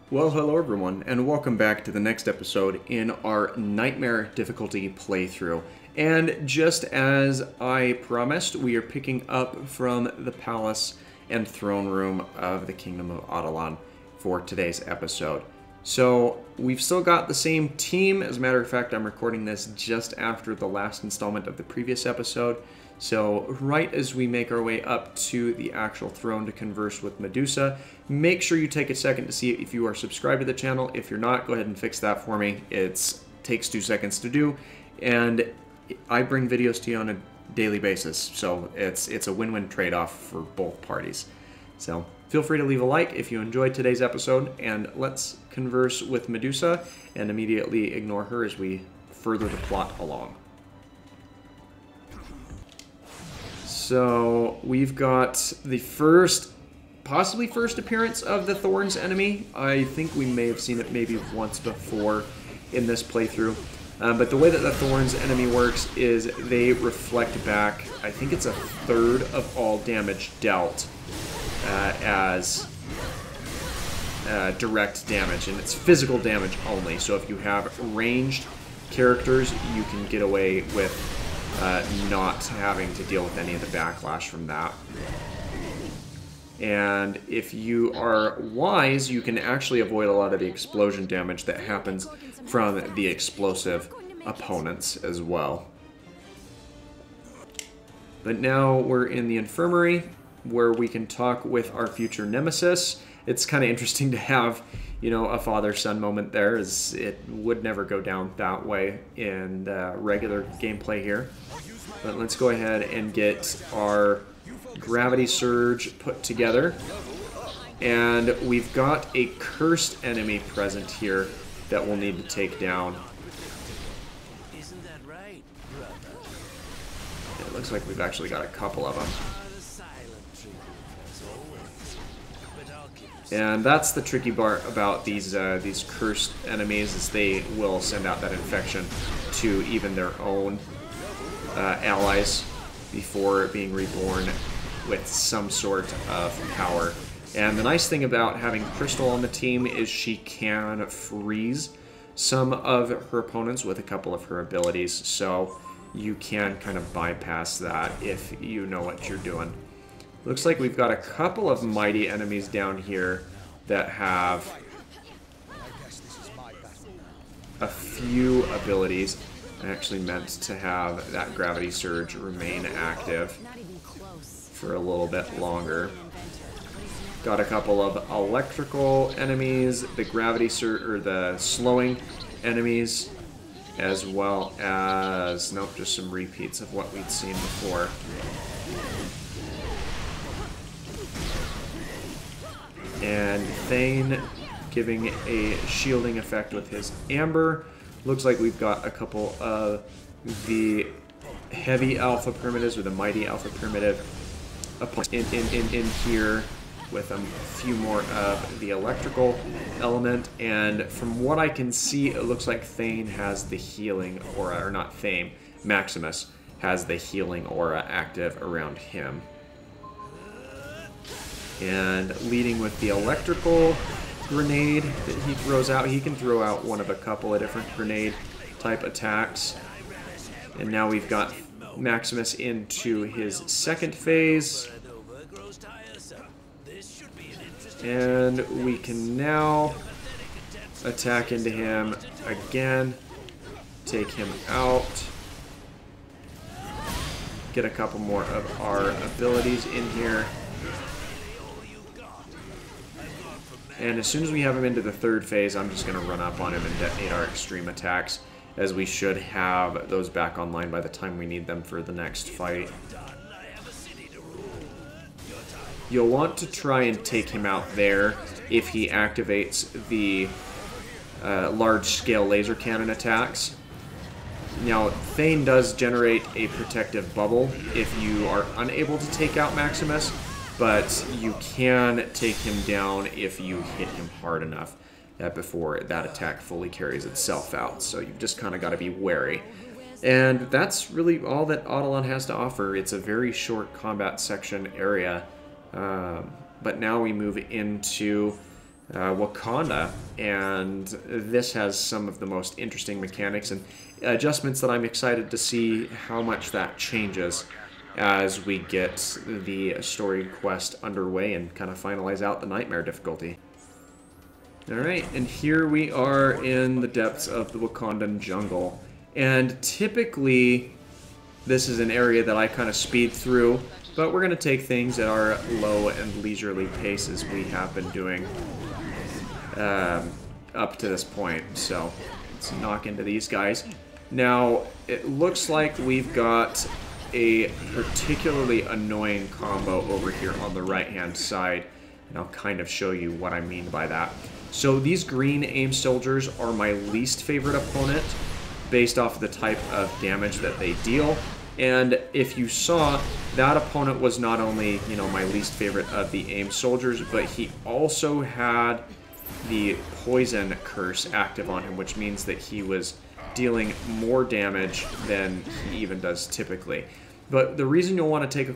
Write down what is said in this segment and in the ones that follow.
Well, hello everyone, and welcome back to the next episode in our Nightmare difficulty playthrough. And just as I promised, we are picking up from the palace and throne room of the Kingdom of Adolan for today's episode. So, we've still got the same team. As a matter of fact, I'm recording this just after the last installment of the previous episode. So right as we make our way up to the actual throne to converse with Medusa, make sure you take a second to see if you are subscribed to the channel. If you're not, go ahead and fix that for me. It takes 2 seconds to do, and I bring videos to you on a daily basis, so it's a win-win trade-off for both parties. So feel free to leave a like if you enjoyed today's episode, and let's converse with Medusa and immediately ignore her as we further the plot along. So we've got the possibly first appearance of the Thorns Enemy. I think we may have seen it maybe once before in this playthrough. But the way that the Thorns Enemy works is they reflect back, I think it's 1/3 of all damage dealt as direct damage, and it's physical damage only. So if you have ranged characters, you can get away with not having to deal with any of the backlash from that. And if you are wise, you can actually avoid a lot of the explosion damage that happens from the explosive opponents as well. But now we're in the Infirmary, where we can talk with our future nemesis. It's kind of interesting to have, you know, a father-son moment there, as it would never go down that way in regular gameplay here. But let's go ahead and get our gravity surge put together. And we've got a cursed enemy present here that we'll need to take down. Isn't that right, brother? It looks like we've actually got a couple of them. And that's the tricky part about these cursed enemies, is they will send out that infection to even their own allies before being reborn with some sort of power. And the nice thing about having Crystal on the team is she can freeze some of her opponents with a couple of her abilities, so you can kind of bypass that if you know what you're doing. Looks like we've got a couple of mighty enemies down here that have a few abilities. I actually meant to have that gravity surge remain active for a little bit longer. Got a couple of electrical enemies, the gravity surge, or the slowing enemies, as well as, nope, just some repeats of what we'd seen before. And Thane giving a shielding effect with his Amber. Looks like we've got a couple of the heavy alpha primitives, or the mighty alpha primitive in here, with a few more of the electrical element. And from what I can see, it looks like Thane has the healing aura, or not Thane, Maximus has the healing aura active around him. And leading with the electrical grenade that he throws out. He can throw out one of a couple of different grenade type attacks. And now we've got Maximus into his second phase. And we can now attack into him again, take him out, get a couple more of our abilities in here. And as soon as we have him into the third phase, I'm just going to run up on him and detonate our extreme attacks, as we should have those back online by the time we need them for the next fight. You'll want to try and take him out there if he activates the large-scale laser cannon attacks. Now, Thane does generate a protective bubble if you are unable to take out Maximus, but you can take him down if you hit him hard enough before that attack fully carries itself out. So you've just kind of got to be wary. And that's really all that Adolan has to offer. It's a very short combat section area. But now we move into Wakanda, and this has some of the most interesting mechanics and adjustments that I'm excited to see how much that changes as we get the story quest underway and kind of finalize out the Nightmare difficulty. Alright, and here we are in the depths of the Wakandan jungle, and typically this is an area that I kind of speed through, but we're going to take things at our low and leisurely pace as we have been doing up to this point. So let's knock into these guys. Now, it looks like we've got a particularly annoying combo over here on the right-hand side, and I'll kind of show you what I mean by that. So these green aim soldiers are my least favorite opponent based off of the type of damage that they deal. And if you saw, that opponent was not only, you know, my least favorite of the aim soldiers, but he also had the poison curse active on him, which means that he was dealing more damage than he even does typically. But the reason you'll want to take a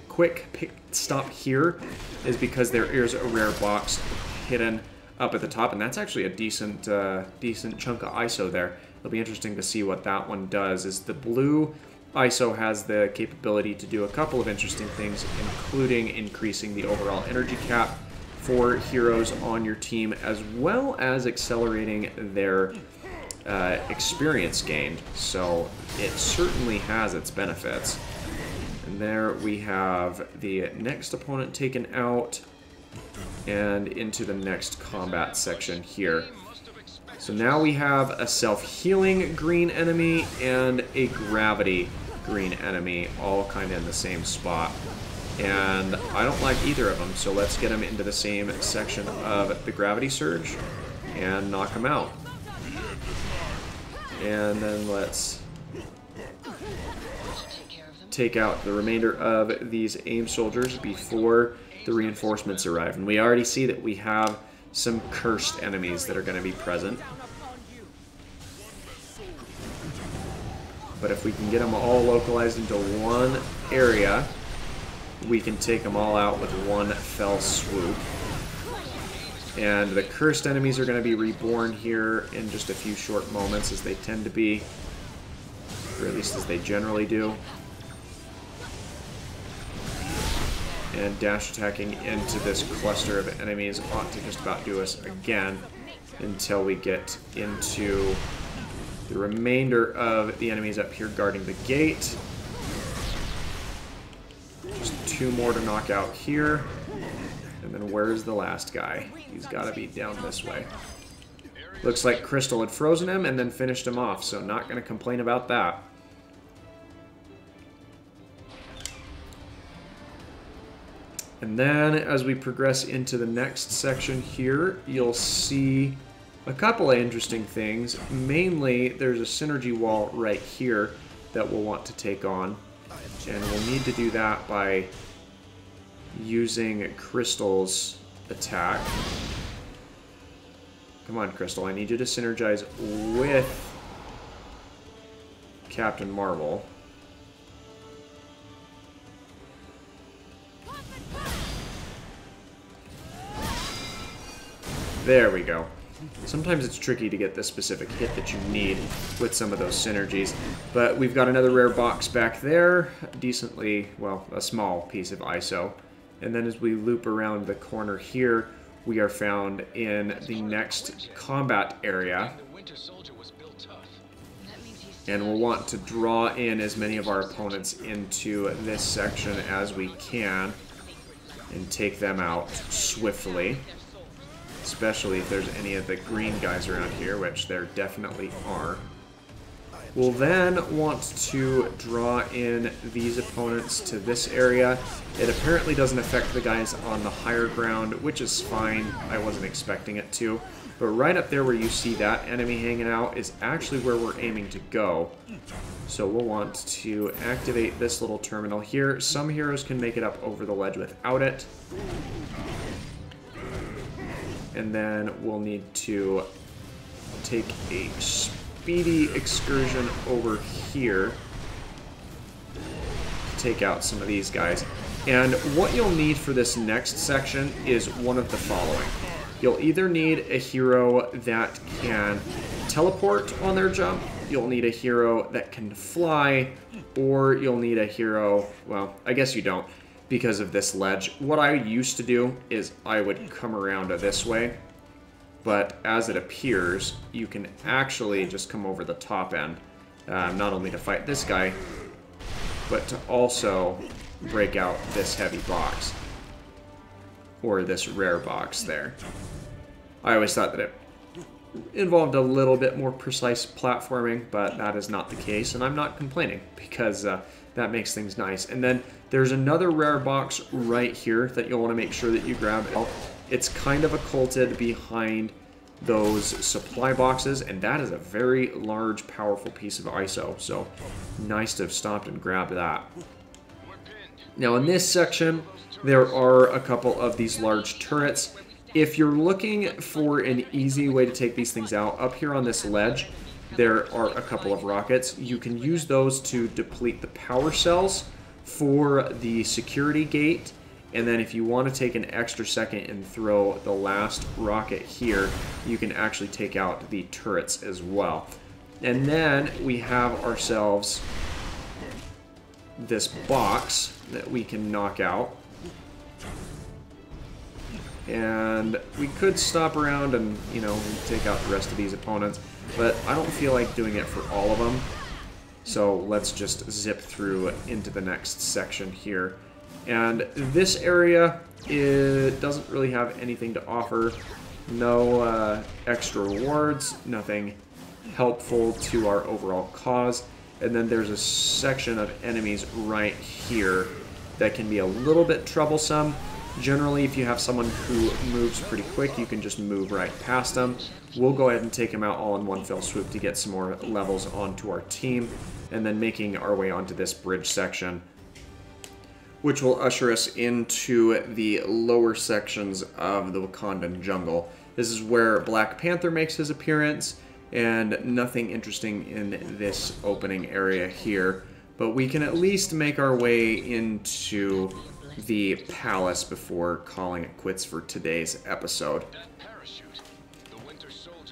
quick stop here is because there is a rare box hidden up at the top, and that's actually a decent chunk of ISO there. It'll be interesting to see what that one does. Is the blue ISO has the capability to do a couple of interesting things, including increasing the overall energy cap for heroes on your team, as well as accelerating their experience gained. So it certainly has its benefits. And there we have the next opponent taken out, and into the next combat section here. So now we have a self-healing green enemy and a gravity green enemy, all kind of in the same spot. And I don't like either of them, so let's get them into the same section of the gravity surge and knock them out. And then let's take out the remainder of these aim soldiers before the reinforcements arrive. And we already see that we have some cursed enemies that are going to be present. But if we can get them all localized into one area, we can take them all out with one fell swoop. And the cursed enemies are going to be reborn here in just a few short moments, as they tend to be, or at least as they generally do. And dash attacking into this cluster of enemies ought to just about do us again until we get into the remainder of the enemies up here guarding the gate. Just two more to knock out here. And then where's the last guy? He's got to be down this way. Looks like Crystal had frozen him and then finished him off, so not going to complain about that. And then as we progress into the next section here, you'll see a couple of interesting things. Mainly, there's a synergy wall right here that we'll want to take on. And we'll need to do that by using Crystal's attack. Come on, Crystal, I need you to synergize with Captain Marvel. There we go. Sometimes it's tricky to get the specific hit that you need with some of those synergies, but we've got another rare box back there, decently, well, a small piece of ISO. And then as we loop around the corner here, we are found in the next combat area. And we'll want to draw in as many of our opponents into this section as we can and take them out swiftly. Especially if there's any of the green guys around here, which there definitely are. We'll then want to draw in these opponents to this area. It apparently doesn't affect the guys on the higher ground, which is fine. I wasn't expecting it to. But right up there where you see that enemy hanging out is actually where we're aiming to go. So we'll want to activate this little terminal here. Some heroes can make it up over the ledge without it. And then we'll need to take a speedy excursion over here to take out some of these guys. And what you'll need for this next section is one of the following. you'll either need a hero that can teleport on their jump, you'll need a hero that can fly, or you'll need a hero, well, I guess you don't because of this ledge. What I used to do is I would come around this way, but as it appears, you can actually just come over the top end, not only to fight this guy, but to also break out this heavy box, or this rare box there. I always thought that it involved a little bit more precise platforming, but that is not the case, and I'm not complaining, because that makes things nice. And then there's another rare box right here that you'll want to make sure that you grab. It's kind of occulted behind those supply boxes, and that is a very large, powerful piece of ISO, so nice to have stopped and grabbed that. Now in this section, there are a couple of these large turrets. If you're looking for an easy way to take these things out, up here on this ledge, there are a couple of rockets. You can use those to deplete the power cells for the security gate. And then if you want to take an extra second and throw the last rocket here, you can actually take out the turrets as well. And then we have ourselves this box that we can knock out. And we could stop around and, you know, take out the rest of these opponents, but I don't feel like doing it for all of them. So let's just zip through into the next section here. And this area, it doesn't really have anything to offer. No extra rewards, nothing helpful to our overall cause. And then there's a section of enemies right here that can be a little bit troublesome. Generally, if you have someone who moves pretty quick, you can just move right past them. We'll go ahead and take them out all in one fell swoop to get some more levels onto our team, and then making our way onto this bridge section, which will usher us into the lower sections of the Wakandan jungle. This is where Black Panther makes his appearance, and nothing interesting in this opening area here. But we can at least make our way into the palace before calling it quits for today's episode.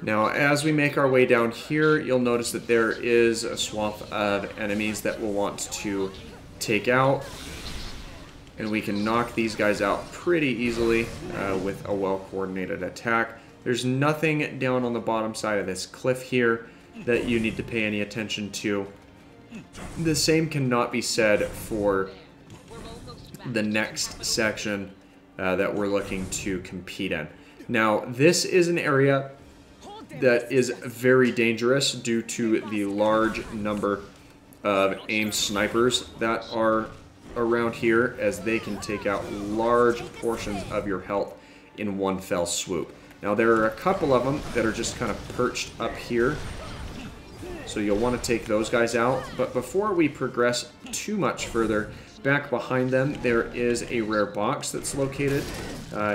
Now, as we make our way down here, you'll notice that there is a swath of enemies that we'll want to take out. And we can knock these guys out pretty easily with a well-coordinated attack. There's nothing down on the bottom side of this cliff here that you need to pay any attention to. The same cannot be said for the next section that we're looking to compete in. Now, this is an area that is very dangerous due to the large number of aim snipers that are around here, as they can take out large portions of your health in one fell swoop. Now, there are a couple of them that are just kind of perched up here, so you'll want to take those guys out. But before we progress too much further, back behind them there is a rare box that's located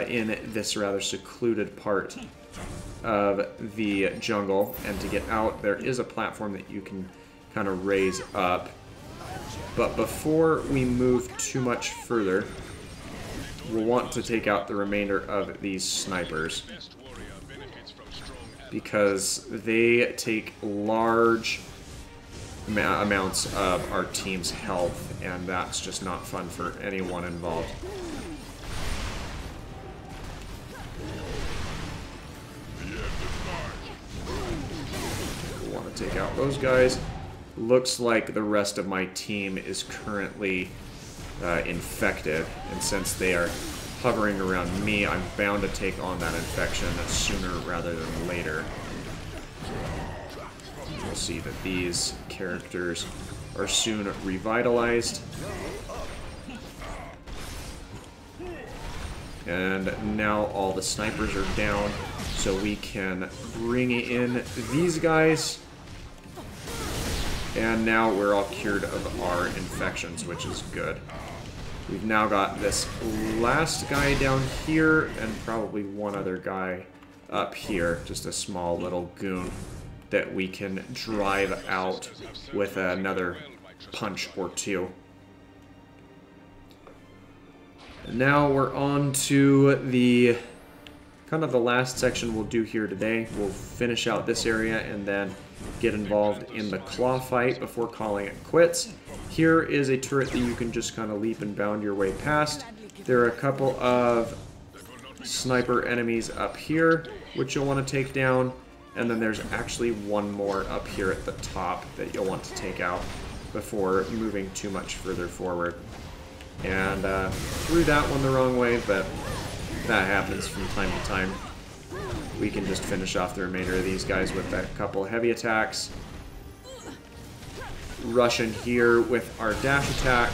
in this rather secluded part of the jungle, and to get out there is a platform that you can kind of raise up. But before we move too much further, we'll want to take out the remainder of these snipers, because they take large amounts of our team's health, and that's just not fun for anyone involved. We'll want to take out those guys. Looks like the rest of my team is currently infected, and since they are hovering around me, I'm bound to take on that infection sooner rather than later. We'll see that these characters are soon revitalized. And now all the snipers are down, so we can bring in these guys. And now we're all cured of our infections, which is good. We've now got this last guy down here, and probably one other guy up here, just a small little goon that we can drive out with another punch or two. And now we're on to the kind of the last section we'll do here today. We'll finish out this area and then get involved in the claw fight before calling it quits. Here is a turret that you can just kind of leap and bound your way past. There are a couple of sniper enemies up here, which you'll want to take down. And then there's actually one more up here at the top that you'll want to take out before moving too much further forward. And threw that one the wrong way, but that happens from time to time. We can just finish off the remainder of these guys with a couple of heavy attacks. Rush in here with our dash attack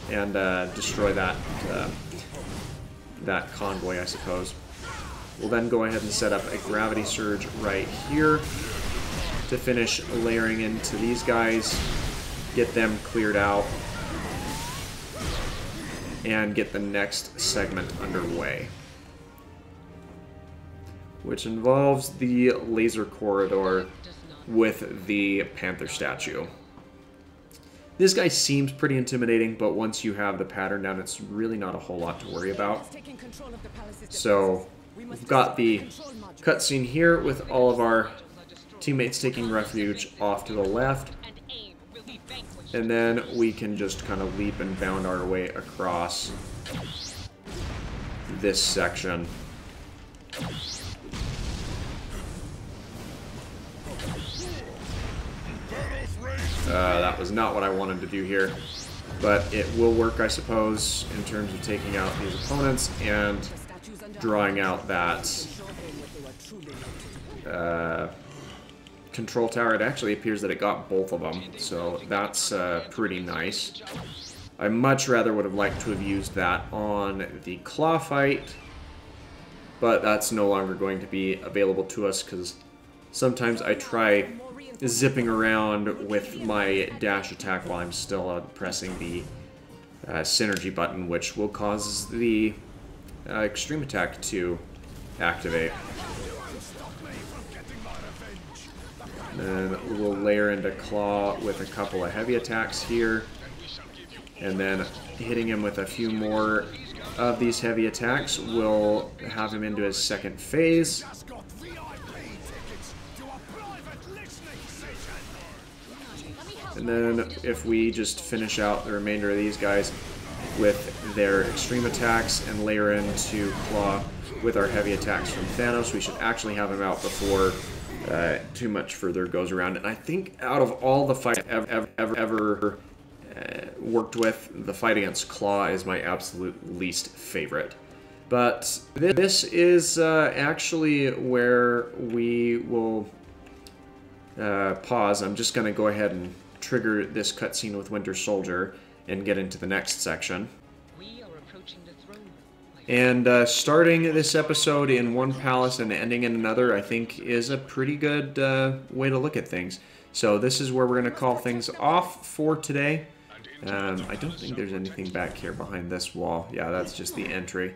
and destroy that that convoy, I suppose. We'll then go ahead and set up a gravity surge right here to finish layering into these guys, get them cleared out, and get the next segment underway, which involves the laser corridor with the Panther statue. This guy seems pretty intimidating, but once you have the pattern down, it's really not a whole lot to worry about. So we've got the cutscene here with all of our teammates taking refuge off to the left. And then we can just kind of leap and bound our way across this section. That was not what I wanted to do here, but it will work, I suppose, in terms of taking out these opponents and drawing out that control tower. It actually appears that it got both of them, so that's pretty nice. I much rather would have liked to have used that on the claw fight, but that's no longer going to be available to us because sometimes I try zipping around with my dash attack while I'm still pressing the synergy button, which will cause the extreme attack to activate. Then we'll layer into claw with a couple of heavy attacks here, and then hitting him with a few more of these heavy attacks will have him into his second phase. And then if we just finish out the remainder of these guys with their extreme attacks and layer into claw with our heavy attacks from Thanos, we should actually have him out before too much further goes around. And I think out of all the fights I've ever worked with, the fight against Claw is my absolute least favorite. But this is actually where we will pause. I'm just going to go ahead and trigger this cutscene with Winter Soldier and get into the next section. And starting this episode in one palace and ending in another, I think, is a pretty good way to look at things. So this is where we're going to call things off for today. I don't think there's anything back here behind this wall. Yeah, that's just the entry.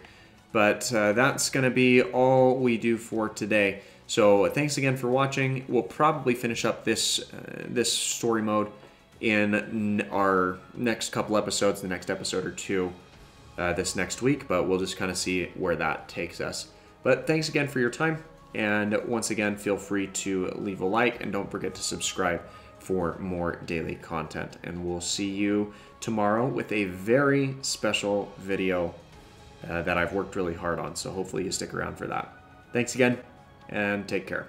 But that's going to be all we do for today. So thanks again for watching. We'll probably finish up this this story mode in our next couple episodes, the next episode or two this next week, but we'll just kind of see where that takes us. But thanks again for your time, and once again, feel free to leave a like, and don't forget to subscribe for more daily content. And we'll see you tomorrow with a very special video that I've worked really hard on, so hopefully you stick around for that. Thanks again, and take care.